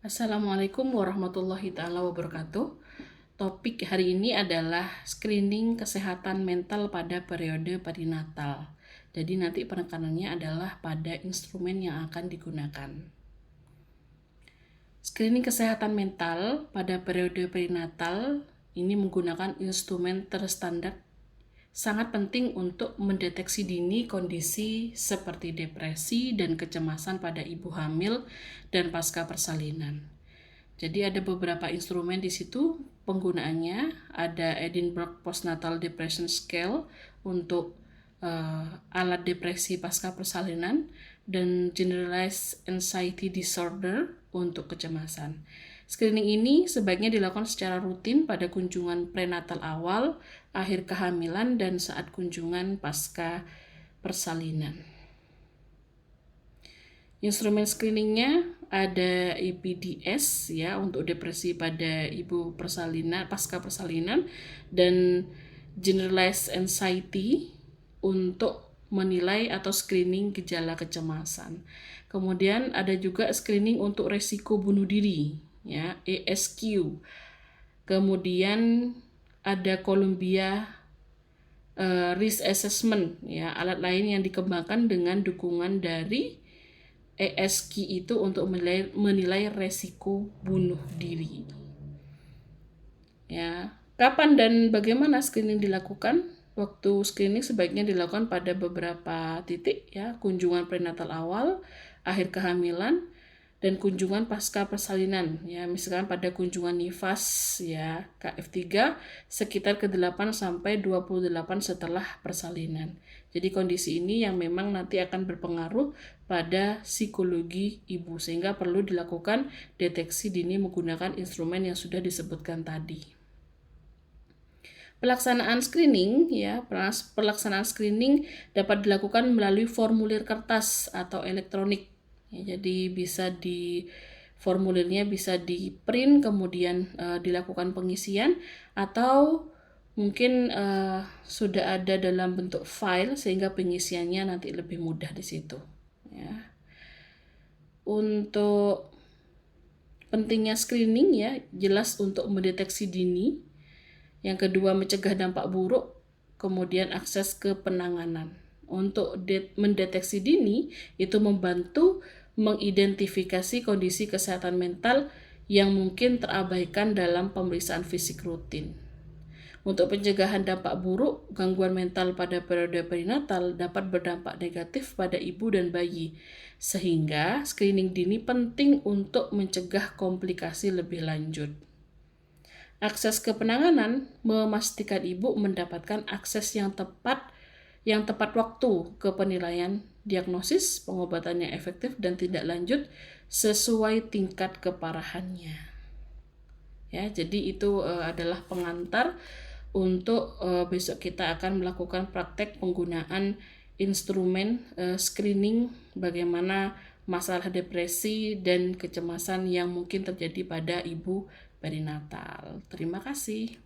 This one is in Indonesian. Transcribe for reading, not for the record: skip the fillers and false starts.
Assalamualaikum warahmatullahi taala wabarakatuh. Topik hari ini adalah screening kesehatan mental pada periode perinatal. Jadi nanti penekanannya adalah pada instrumen yang akan digunakan. Screening kesehatan mental pada periode perinatal ini menggunakan instrumen terstandar sangat penting untuk mendeteksi dini kondisi seperti depresi dan kecemasan pada ibu hamil dan pasca persalinan. Jadi ada beberapa instrumen di situ penggunaannya, ada Edinburgh Postnatal Depression Scale untuk alat depresi pasca persalinan dan Generalized Anxiety Disorder untuk kecemasan. Screening ini sebaiknya dilakukan secara rutin pada kunjungan prenatal awal, akhir kehamilan, dan saat kunjungan pasca persalinan. Instrumen screeningnya ada EPDS ya untuk depresi pada ibu persalinan pasca persalinan dan Generalized Anxiety untuk menilai atau screening gejala kecemasan. Kemudian ada juga screening untuk resiko bunuh diri ya, ASQ. Kemudian ada Columbia Risk Assessment ya, alat lain yang dikembangkan dengan dukungan dari ASQ itu untuk menilai resiko bunuh diri. Ya, kapan dan bagaimana screening dilakukan? Waktu screening sebaiknya dilakukan pada beberapa titik ya, kunjungan prenatal awal, akhir kehamilan, dan kunjungan pasca persalinan ya, misalkan pada kunjungan nifas ya KF3 sekitar ke-8 sampai 28 setelah persalinan. Jadi kondisi ini yang memang nanti akan berpengaruh pada psikologi ibu sehingga perlu dilakukan deteksi dini menggunakan instrumen yang sudah disebutkan tadi. Pelaksanaan screening dapat dilakukan melalui formulir kertas atau elektronik. Ya, jadi formulirnya bisa di print kemudian dilakukan pengisian atau mungkin sudah ada dalam bentuk file sehingga pengisiannya nanti lebih mudah di situ. Ya. Untuk pentingnya screening ya jelas untuk mendeteksi dini. Yang kedua mencegah dampak buruk, kemudian akses ke penanganan. Untuk mendeteksi dini itu membantu mengidentifikasi kondisi kesehatan mental yang mungkin terabaikan dalam pemeriksaan fisik rutin. Untuk pencegahan dampak buruk, gangguan mental pada periode perinatal dapat berdampak negatif pada ibu dan bayi, sehingga screening dini penting untuk mencegah komplikasi lebih lanjut. Akses ke penanganan memastikan ibu mendapatkan akses yang tepat waktu ke penilaian diagnosis, pengobatan yang efektif dan tindak lanjut sesuai tingkat keparahannya. Ya, jadi itu adalah pengantar untuk besok kita akan melakukan praktek penggunaan instrumen screening bagaimana masalah depresi dan kecemasan yang mungkin terjadi pada ibu perinatal. Terima kasih.